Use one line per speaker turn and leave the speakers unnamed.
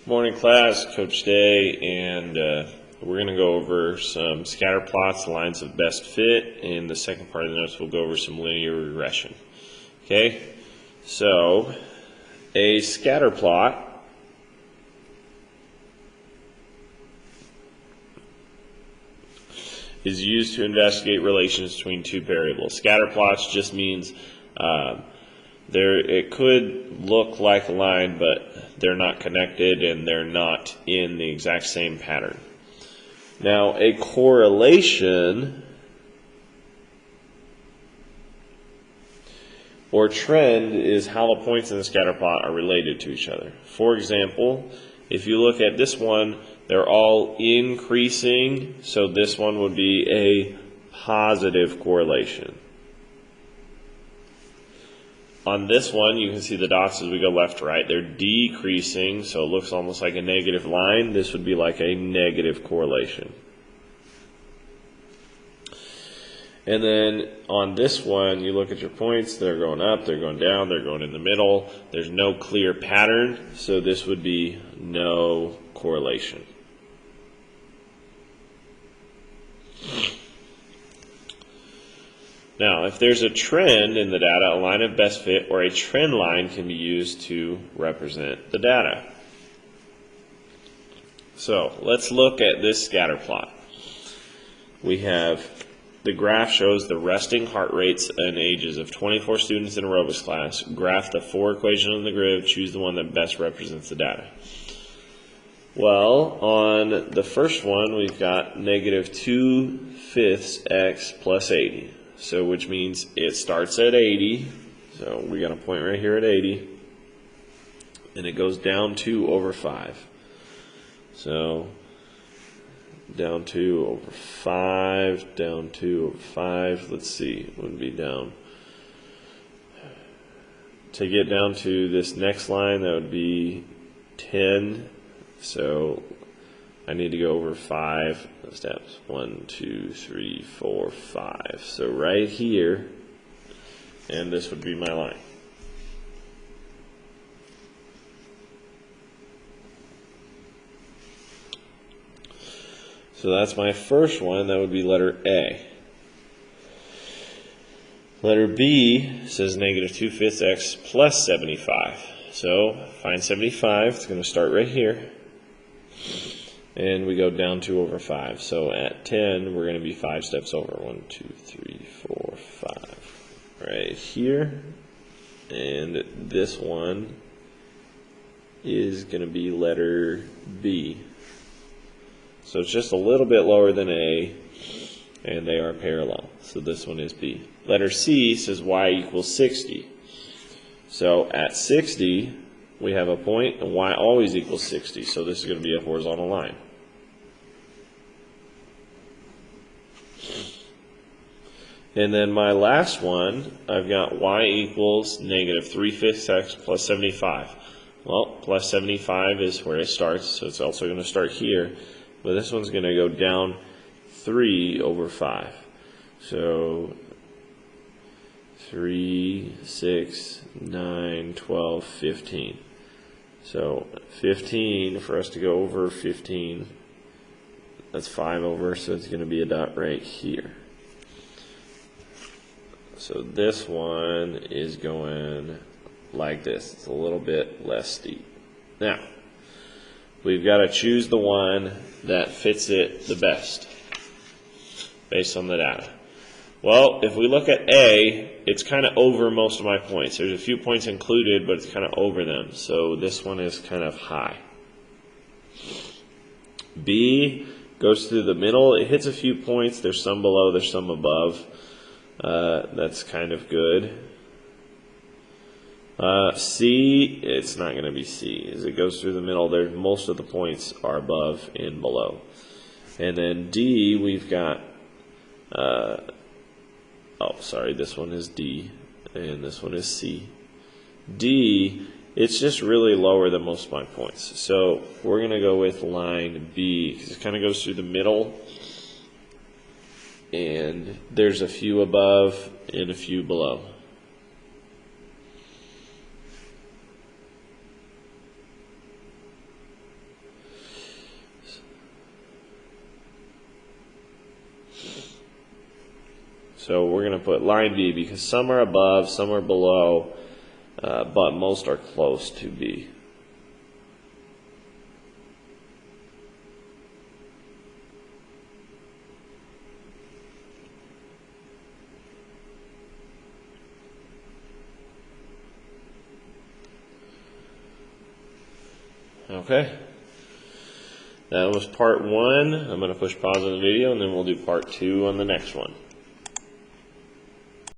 Morning class, Coach Day, and we're going to go over some scatter plots, lines of best fit. In the second part of the notes, we'll go over some linear regression. Okay, so a scatter plot is used to investigate relations between two variables. Scatter plots just means it could look like a line, but they're not connected and they're not in the exact same pattern. Now, a correlation or trend is how the points in the scatter plot are related to each other. For example, if you look at this one, they're all increasing, so this one would be a positive correlation. On this one, you can see the dots as we go left to right. They're decreasing, so it looks almost like a negative line. This would be like a negative correlation. And then on this one, you look at your points. They're going up, they're going down, they're going in the middle. There's no clear pattern, so this would be no correlation. Now, if there's a trend in the data, a line of best fit or a trend line can be used to represent the data. So let's look at this scatter plot. We have the graph shows the resting heart rates and ages of 24 students in aerobics class. Graph the four equations on the grid. Choose the one that best represents the data. Well, on the first one, we've got negative 2/5 x plus 80. So which means it starts at 80, so we got a point right here at 80, and it goes down 2 over 5. So down 2 over 5, down 2 over 5, let's see, it would be down. To get down to this next line, that would be 10, so I need to go over 5 steps. 1, 2, 3, 4, 5. So right here, and this would be my line. So that's my first one. That would be letter A. Letter B says negative 2/5 x plus 75. So find 75. It's going to start right here. And we go down 2 over 5. So at 10, we're going to be 5 steps over. 1, 2, 3, 4, 5. Right here. And this one is going to be letter B. So it's just a little bit lower than A, and they are parallel. So this one is B. Letter C says y equals 60. So at 60, we have a point, and y always equals 60. So this is going to be a horizontal line. And then my last one, I've got y equals negative 3/5 x plus 75. Well, plus 75 is where it starts, so it's also going to start here. But this one's going to go down 3 over 5. So 3, 6, 9, 12, 15. So 15, for us to go over 15, that's 5 over, so it's going to be a dot right here. So this one is going like this. It's a little bit less steep. Now, we've got to choose the one that fits it the best based on the data. Well, if we look at A, it's kind of over most of my points. There's a few points included, but it's kind of over them. So this one is kind of high. B goes through the middle. It hits a few points. There's some below, there's some above. That's kind of good. C, it's not going to be C. As it goes through the middle, most of the points are above and below. And then D, we've got, this one is D, and this one is C. D, it's just really lower than most of my points. So we're going to go with line B, because it kind of goes through the middle. And there's a few above and a few below. So we're going to put line B because some are above, some are below, but most are close to B. Okay. That was part 1. I'm going to push pause on the video and then we'll do part 2 on the next one.